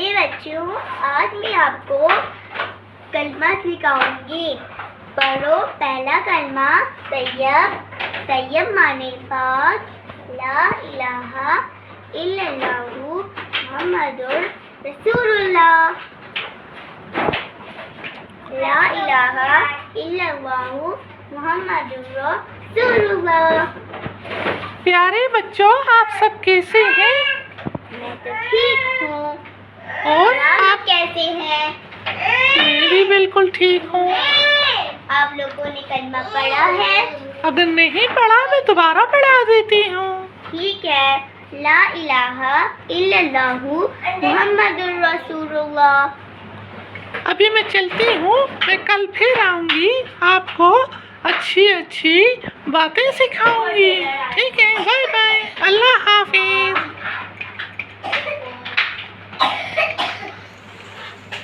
प्यारे बच्चों, आज मैं आपको कलमा सिखाऊंगी। पढ़ो पहला कलमा तैयब। तैयब माने पाक। ला इलाहा इल्लल्लाहु मुहम्मदुर रसूलुल्लाह। ला इलाहा इल्लल्लाहु मुहम्मदुर रसूलुल्लाह। प्यारे बच्चों, आप सब कैसे हैं? मैं तो ठीक हूँ। और आप कैसे हैं? मैं भी बिल्कुल ठीक हूँ। आप लोगों ने कलमा पढ़ा है? अगर नहीं पढ़ा मैं दोबारा पढ़ा देती हूँ। ठीक है। ला इलाहा इल्लल्लाहु मुहम्मदुर रसूलुल्लाह। अभी मैं चलती हूँ, मैं कल फिर आऊँगी, आपको अच्छी अच्छी बातें सिखाऊंगी। ठीक है, बाय बाय, अल्लाह हाफिज।